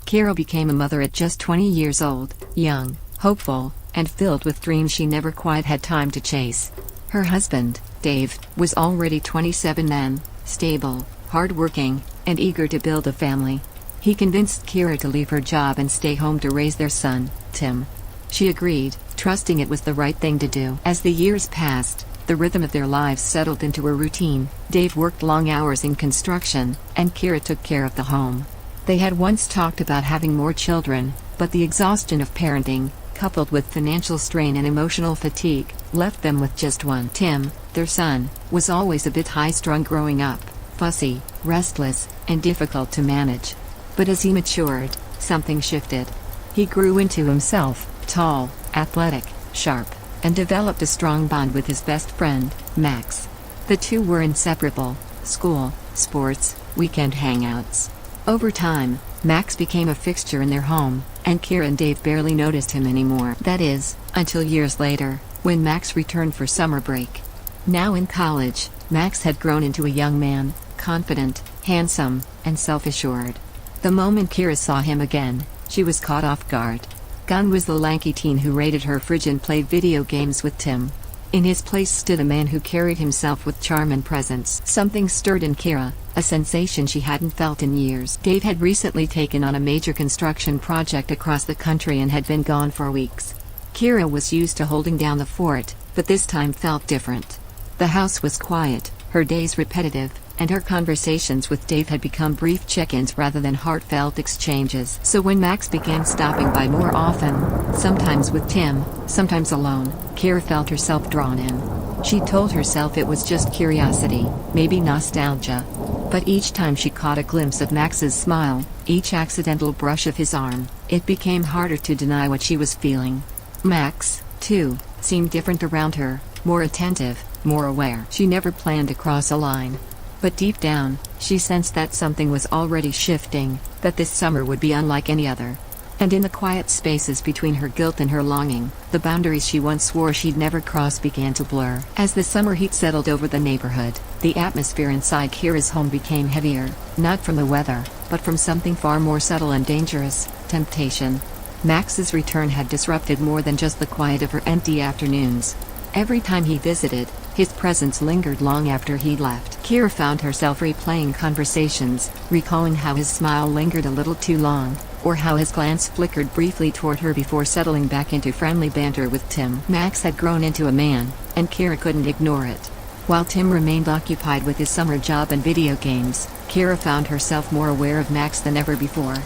Kira became a mother at just 20 years old, young, hopeful, and filled with dreams she never quite had time to chase. Her husband, Dave, was already 27 then, stable, hardworking, and eager to build a family. He convinced Kira to leave her job and stay home to raise their son, Tim. She agreed, trusting it was the right thing to do. As the years passed, the rhythm of their lives settled into a routine. Dave worked long hours in construction, and Kira took care of the home. They had once talked about having more children, but the exhaustion of parenting, coupled with financial strain and emotional fatigue, left them with just one. Tim, their son, was always a bit high-strung growing up, fussy, restless, and difficult to manage. But as he matured, something shifted. He grew into himself, tall, athletic, sharp, and developed a strong bond with his best friend, Max. The two were inseparable: school, sports, weekend hangouts. Over time, Max became a fixture in their home, and Kira and Dave barely noticed him anymore. That is, until years later, when Max returned for summer break. Now in college, Max had grown into a young man, confident, handsome, and self-assured. The moment Kira saw him again, she was caught off guard. Gunn was the lanky teen who raided her fridge and played video games with Tim. In his place stood a man who carried himself with charm and presence. Something stirred in Kira, a sensation she hadn't felt in years. Dave had recently taken on a major construction project across the country and had been gone for weeks. Kira was used to holding down the fort, but this time felt different. The house was quiet, her days repetitive, and her conversations with Dave had become brief check-ins rather than heartfelt exchanges. So when Max began stopping by more often, sometimes with Tim, sometimes alone, Kira felt herself drawn in. She told herself it was just curiosity, maybe nostalgia. But each time she caught a glimpse of Max's smile, each accidental brush of his arm, it became harder to deny what she was feeling. Max, too, seemed different around her, more attentive, more aware. She never planned to cross a line. But deep down, she sensed that something was already shifting, that this summer would be unlike any other. And in the quiet spaces between her guilt and her longing, the boundaries she once swore she'd never cross began to blur. As the summer heat settled over the neighborhood, the atmosphere inside Kira's home became heavier, not from the weather, but from something far more subtle and dangerous: temptation. Max's return had disrupted more than just the quiet of her empty afternoons. Every time he visited, his presence lingered long after he left. Kira found herself replaying conversations, recalling how his smile lingered a little too long, or how his glance flickered briefly toward her before settling back into friendly banter with Tim. Max had grown into a man, and Kira couldn't ignore it. While Tim remained occupied with his summer job and video games, Kira found herself more aware of Max than ever before.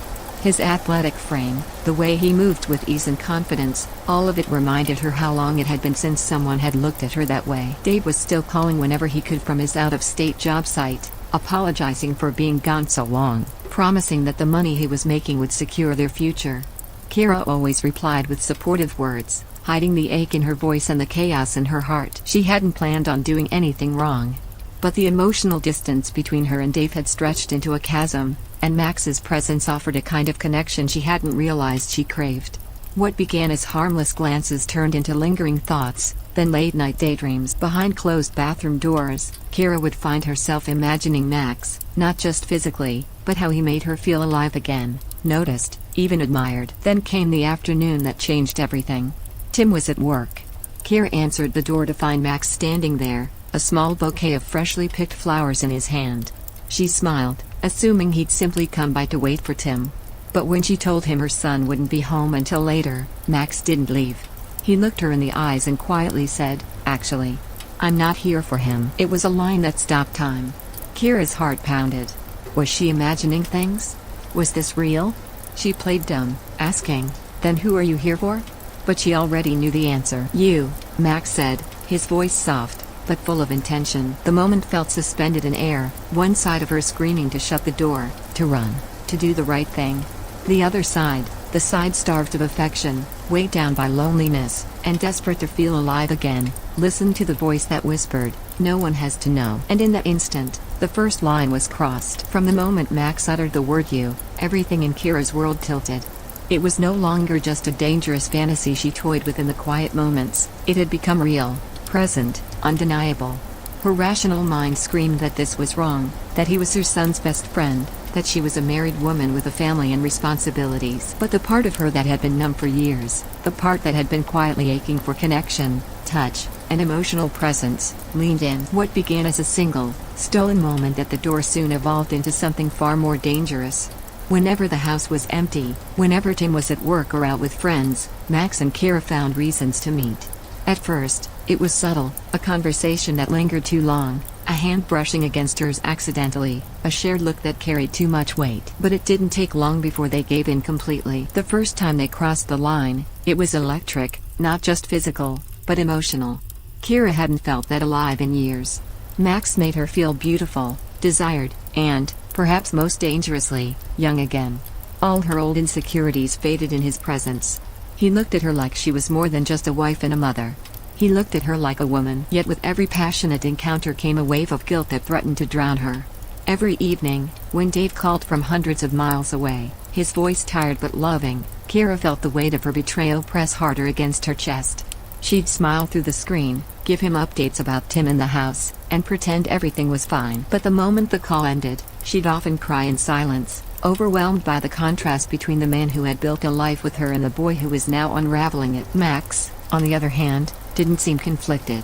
His athletic frame, the way he moved with ease and confidence, all of it reminded her how long it had been since someone had looked at her that way. Dave was still calling whenever he could from his out-of-state job site, apologizing for being gone so long, promising that the money he was making would secure their future. Kira always replied with supportive words, hiding the ache in her voice and the chaos in her heart. She hadn't planned on doing anything wrong. But the emotional distance between her and Dave had stretched into a chasm, and Max's presence offered a kind of connection she hadn't realized she craved. What began as harmless glances turned into lingering thoughts, then late-night daydreams. Behind closed bathroom doors, Kira would find herself imagining Max, not just physically, but how he made her feel alive again, noticed, even admired. Then came the afternoon that changed everything. Tim was at work. Kira answered the door to find Max standing there, a small bouquet of freshly picked flowers in his hand. She smiled, assuming he'd simply come by to wait for Tim. But when she told him her son wouldn't be home until later, Max didn't leave. He looked her in the eyes and quietly said, "Actually, I'm not here for him." It was a line that stopped time. Kira's heart pounded. Was she imagining things? Was this real? She played dumb, asking, "Then who are you here for?" But she already knew the answer. "You," Max said, his voice soft, but full of intention. The moment felt suspended in air, one side of her screaming to shut the door, to run, to do the right thing. The other side, the side starved of affection, weighed down by loneliness, and desperate to feel alive again, listened to the voice that whispered, "No one has to know." And in that instant, the first line was crossed. From the moment Max uttered the word "you," everything in Kira's world tilted. It was no longer just a dangerous fantasy she toyed with in the quiet moments, it had become real, present, undeniable. Her rational mind screamed that this was wrong, that he was her son's best friend, that she was a married woman with a family and responsibilities. But the part of her that had been numb for years, the part that had been quietly aching for connection, touch, and emotional presence, leaned in. What began as a single, stolen moment at the door soon evolved into something far more dangerous. Whenever the house was empty, whenever Tim was at work or out with friends, Max and Kira found reasons to meet. At first, it was subtle, a conversation that lingered too long, a hand brushing against hers accidentally, a shared look that carried too much weight. But it didn't take long before they gave in completely. The first time they crossed the line, it was electric, not just physical, but emotional. Kira hadn't felt that alive in years. Max made her feel beautiful, desired, and, perhaps most dangerously, young again. All her old insecurities faded in his presence. He looked at her like she was more than just a wife and a mother. He looked at her like a woman. Yet with every passionate encounter came a wave of guilt that threatened to drown her. Every evening, when Dave called from hundreds of miles away, his voice tired but loving, Kira felt the weight of her betrayal press harder against her chest. She'd smile through the screen, give him updates about Tim and the house, and pretend everything was fine. But the moment the call ended, she'd often cry in silence, overwhelmed by the contrast between the man who had built a life with her and the boy who was now unraveling it. Max, on the other hand, didn't seem conflicted.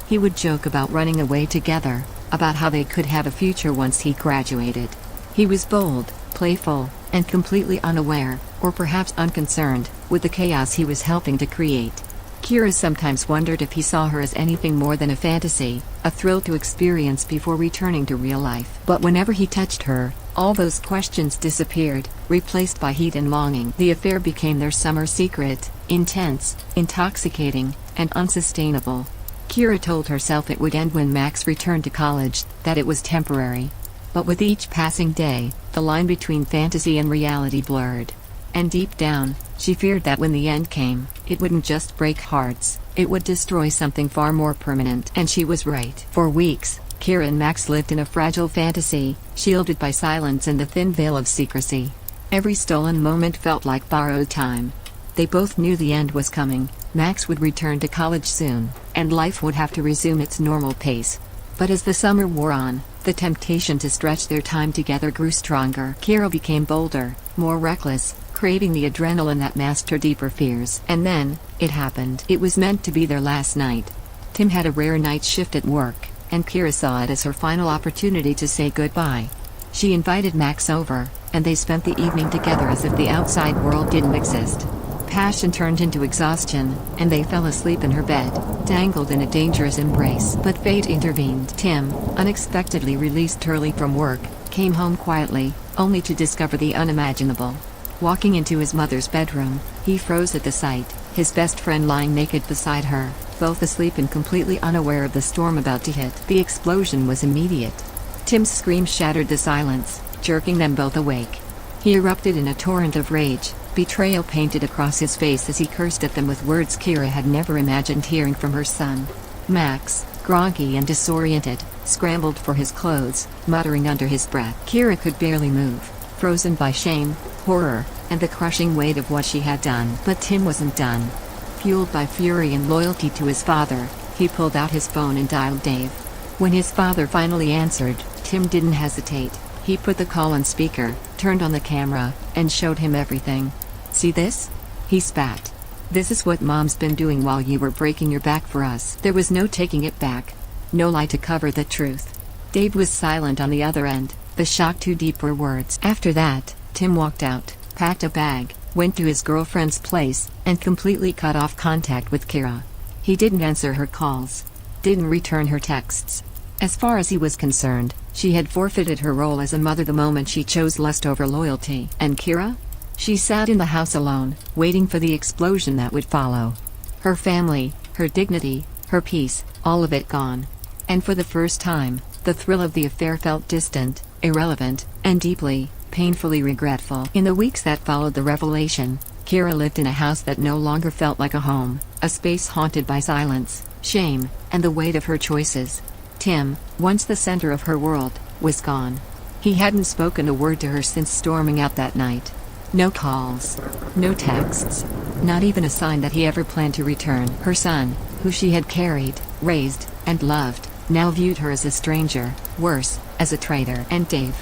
He would joke about running away together, about how they could have a future once he graduated. He was bold, playful, and completely unaware, or perhaps unconcerned, with the chaos he was helping to create. Kira sometimes wondered if he saw her as anything more than a fantasy, a thrill to experience before returning to real life. But whenever he touched her, all those questions disappeared, replaced by heat and longing. The affair became their summer secret, intense, intoxicating, and unsustainable. Kira told herself it would end when Max returned to college, that it was temporary. But with each passing day, the line between fantasy and reality blurred. And deep down, she feared that when the end came, it wouldn't just break hearts, it would destroy something far more permanent. And she was right. For weeks, Kira and Max lived in a fragile fantasy, shielded by silence and the thin veil of secrecy. Every stolen moment felt like borrowed time. They both knew the end was coming. Max would return to college soon, and life would have to resume its normal pace. But as the summer wore on, the temptation to stretch their time together grew stronger. Kira became bolder, more reckless, craving the adrenaline that masked her deeper fears. And then, it happened. It was meant to be their last night. Tim had a rare night shift at work, and Kira saw it as her final opportunity to say goodbye. She invited Max over, and they spent the evening together as if the outside world didn't exist. Passion turned into exhaustion, and they fell asleep in her bed, tangled in a dangerous embrace. But fate intervened. Tim, unexpectedly released early from work, came home quietly, only to discover the unimaginable. Walking into his mother's bedroom, he froze at the sight, his best friend lying naked beside her, both asleep and completely unaware of the storm about to hit. The explosion was immediate. Tim's scream shattered the silence, jerking them both awake. He erupted in a torrent of rage, betrayal painted across his face as he cursed at them with words Kira had never imagined hearing from her son. Max, groggy and disoriented, scrambled for his clothes, muttering under his breath. Kira could barely move, frozen by shame, horror, and the crushing weight of what she had done. But Tim wasn't done. Fueled by fury and loyalty to his father, he pulled out his phone and dialed Dave. When his father finally answered, Tim didn't hesitate. He put the call on speaker, turned on the camera, and showed him everything. "See this?" he spat. "This is what Mom's been doing while you were breaking your back for us." There was no taking it back. No lie to cover the truth. Dave was silent on the other end, the shock too deep for words. After that, Tim walked out, packed a bag, went to his girlfriend's place, and completely cut off contact with Kira. He didn't answer her calls, didn't return her texts. As far as he was concerned, she had forfeited her role as a mother the moment she chose lust over loyalty. And Kira? She sat in the house alone, waiting for the explosion that would follow. Her family, her dignity, her peace, all of it gone. And for the first time, the thrill of the affair felt distant, irrelevant, and deeply, painfully regretful. In the weeks that followed the revelation, Kira lived in a house that no longer felt like a home, a space haunted by silence, shame, and the weight of her choices. Tim, once the center of her world, was gone. He hadn't spoken a word to her since storming out that night. No calls, no texts, not even a sign that he ever planned to return. Her son, who she had carried, raised, and loved, now viewed her as a stranger, worse, as a traitor. And Dave.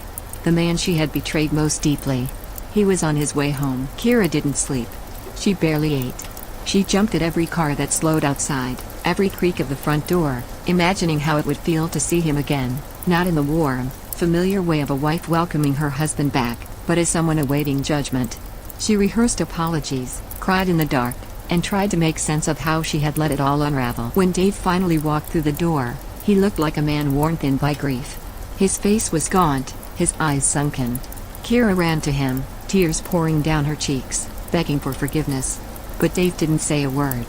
the man she had betrayed most deeply. He was on his way home. Kira didn't sleep. She barely ate. She jumped at every car that slowed outside, every creak of the front door, imagining how it would feel to see him again, not in the warm, familiar way of a wife welcoming her husband back, but as someone awaiting judgment. She rehearsed apologies, cried in the dark, and tried to make sense of how she had let it all unravel. When Dave finally walked through the door, he looked like a man worn thin by grief. His face was gaunt, his eyes sunken. Kira ran to him, tears pouring down her cheeks, begging for forgiveness. But Dave didn't say a word.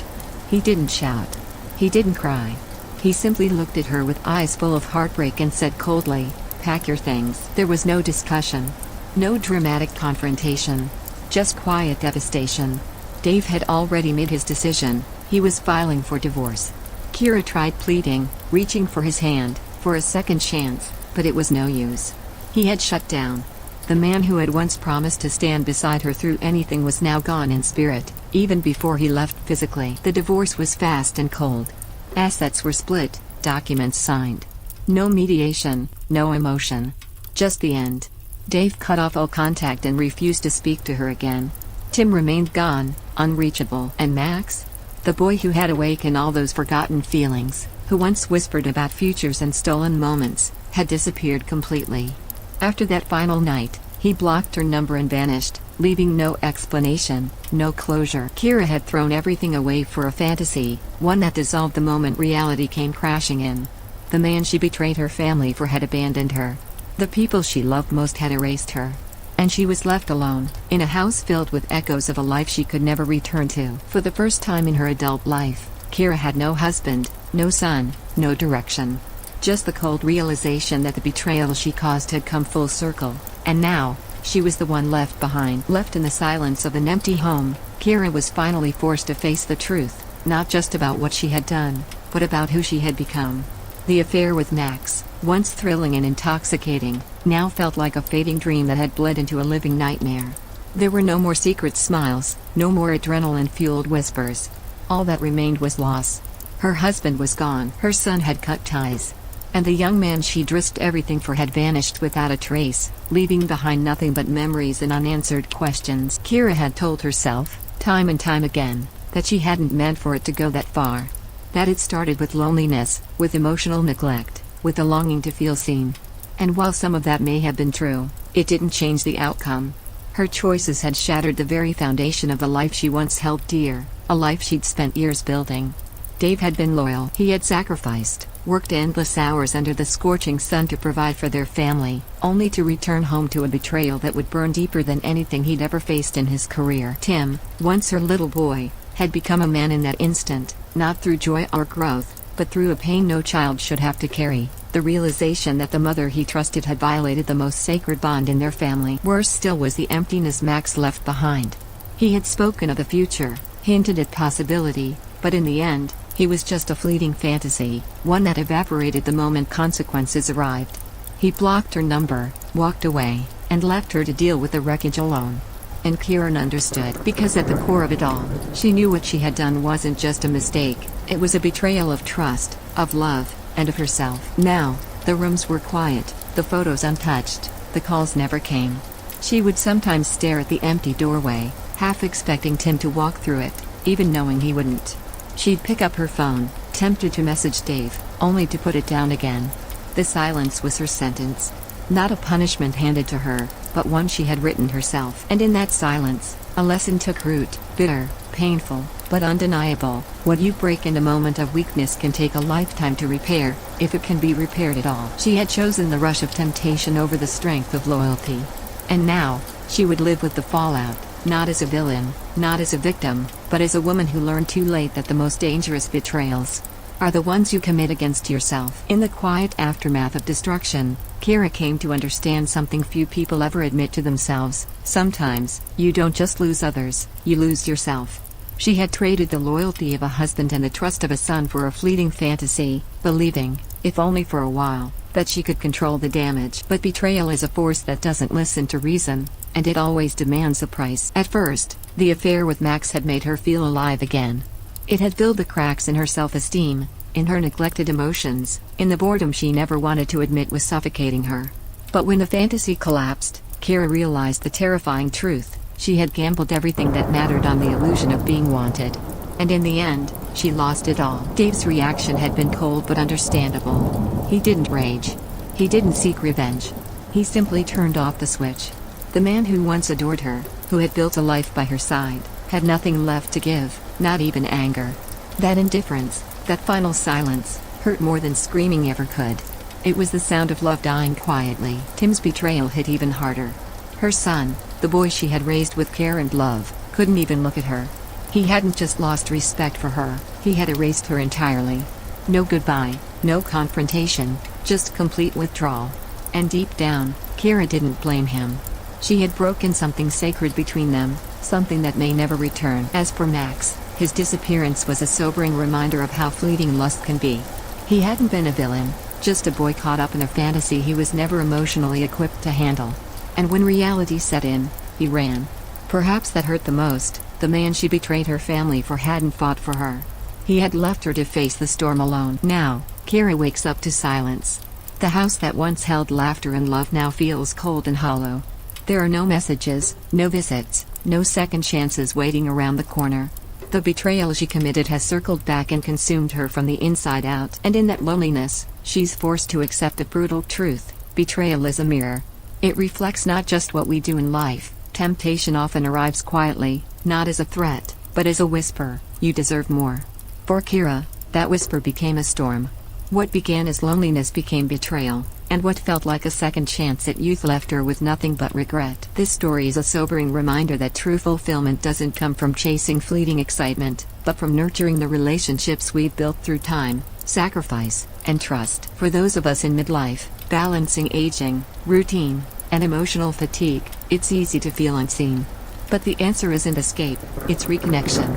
He didn't shout. He didn't cry. He simply looked at her with eyes full of heartbreak and said coldly, "Pack your things." There was no discussion. No dramatic confrontation. Just quiet devastation. Dave had already made his decision. He was filing for divorce. Kira tried pleading, reaching for his hand, for a second chance, but it was no use. He had shut down. The man who had once promised to stand beside her through anything was now gone in spirit, even before he left physically. The divorce was fast and cold. Assets were split, documents signed. No mediation, no emotion. Just the end. Dave cut off all contact and refused to speak to her again. Tim remained gone, unreachable. And Max? The boy who had awakened all those forgotten feelings, who once whispered about futures and stolen moments, had disappeared completely. After that final night, he blocked her number and vanished, leaving no explanation, no closure. Kira had thrown everything away for a fantasy, one that dissolved the moment reality came crashing in. The man she betrayed her family for had abandoned her. The people she loved most had erased her. And she was left alone, in a house filled with echoes of a life she could never return to. For the first time in her adult life, Kira had no husband, no son, no direction. Just the cold realization that the betrayal she caused had come full circle, and now, she was the one left behind. Left in the silence of an empty home, Kira was finally forced to face the truth, not just about what she had done, but about who she had become. The affair with Max, once thrilling and intoxicating, now felt like a fading dream that had bled into a living nightmare. There were no more secret smiles, no more adrenaline-fueled whispers. All that remained was loss. Her husband was gone, her son had cut ties. And the young man she'd risked everything for had vanished without a trace, leaving behind nothing but memories and unanswered questions. Kira had told herself, time and time again, that she hadn't meant for it to go that far. That it started with loneliness, with emotional neglect, with a longing to feel seen. And while some of that may have been true, it didn't change the outcome. Her choices had shattered the very foundation of the life she once held dear, a life she'd spent years building. Dave had been loyal. He had sacrificed, worked endless hours under the scorching sun to provide for their family, only to return home to a betrayal that would burn deeper than anything he'd ever faced in his career. Tim, once her little boy, had become a man in that instant, not through joy or growth, but through a pain no child should have to carry, the realization that the mother he trusted had violated the most sacred bond in their family. Worse still was the emptiness Max left behind. He had spoken of the future, hinted at possibility, but in the end, he was just a fleeting fantasy, one that evaporated the moment consequences arrived. He blocked her number, walked away, and left her to deal with the wreckage alone. And Kieran understood, because at the core of it all, she knew what she had done wasn't just a mistake, it was a betrayal of trust, of love, and of herself. Now, the rooms were quiet, the photos untouched, the calls never came. She would sometimes stare at the empty doorway, half expecting Tim to walk through it, even knowing he wouldn't. She'd pick up her phone, tempted to message Dave, only to put it down again. The silence was her sentence. Not a punishment handed to her, but one she had written herself. And in that silence, a lesson took root, bitter, painful, but undeniable. What you break in a moment of weakness can take a lifetime to repair, if it can be repaired at all. She had chosen the rush of temptation over the strength of loyalty. And now, she would live with the fallout, not as a villain, not as a victim, but as a woman who learned too late that the most dangerous betrayals are the ones you commit against yourself. In the quiet aftermath of destruction, Kira came to understand something few people ever admit to themselves. Sometimes, you don't just lose others, you lose yourself. She had traded the loyalty of a husband and the trust of a son for a fleeting fantasy, believing, if only for a while, that she could control the damage. But betrayal is a force that doesn't listen to reason, and it always demands a price. At first, the affair with Max had made her feel alive again. It had filled the cracks in her self-esteem, in her neglected emotions, in the boredom she never wanted to admit was suffocating her. But when the fantasy collapsed, Kira realized the terrifying truth. She had gambled everything that mattered on the illusion of being wanted. And in the end, she lost it all. Dave's reaction had been cold but understandable. He didn't rage. He didn't seek revenge. He simply turned off the switch. The man who once adored her, who had built a life by her side, had nothing left to give, not even anger. That indifference, that final silence, hurt more than screaming ever could. It was the sound of love dying quietly. Tim's betrayal hit even harder. Her son, the boy she had raised with care and love, couldn't even look at her. He hadn't just lost respect for her, he had erased her entirely. No goodbye, no confrontation, just complete withdrawal. And deep down, Kira didn't blame him. She had broken something sacred between them, something that may never return. As for Max, his disappearance was a sobering reminder of how fleeting lust can be. He hadn't been a villain, just a boy caught up in a fantasy he was never emotionally equipped to handle. And when reality set in, he ran. Perhaps that hurt the most. The man she betrayed her family for hadn't fought for her. He had left her to face the storm alone. Now, Kira wakes up to silence. The house that once held laughter and love now feels cold and hollow. There are no messages, no visits, no second chances waiting around the corner. The betrayal she committed has circled back and consumed her from the inside out. And in that loneliness, she's forced to accept a brutal truth. Betrayal is a mirror. It reflects not just what we do in life. Temptation often arrives quietly, not as a threat, but as a whisper, "You deserve more." For Kira, that whisper became a storm. What began as loneliness became betrayal, and what felt like a second chance at youth left her with nothing but regret. This story is a sobering reminder that true fulfillment doesn't come from chasing fleeting excitement, but from nurturing the relationships we've built through time, sacrifice, and trust. For those of us in midlife, balancing aging, routine, and emotional fatigue, it's easy to feel unseen. But the answer isn't escape, it's reconnection.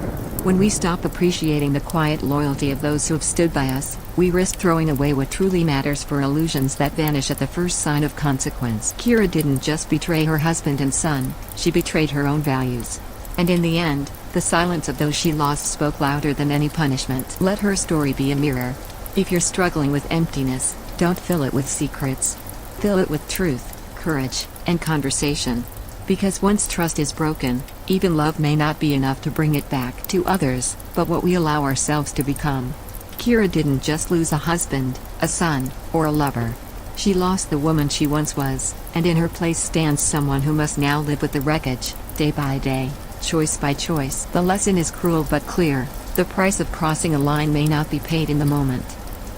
When we stop appreciating the quiet loyalty of those who have stood by us, we risk throwing away what truly matters for illusions that vanish at the first sign of consequence. Kira didn't just betray her husband and son, she betrayed her own values. And in the end, the silence of those she lost spoke louder than any punishment. Let her story be a mirror. If you're struggling with emptiness, don't fill it with secrets. Fill it with truth, courage, and conversation. Because once trust is broken, even love may not be enough to bring it back to others, but what we allow ourselves to become. Kira didn't just lose a husband, a son, or a lover. She lost the woman she once was, and in her place stands someone who must now live with the wreckage, day by day, choice by choice. The lesson is cruel but clear. The price of crossing a line may not be paid in the moment,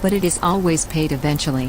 but it is always paid eventually.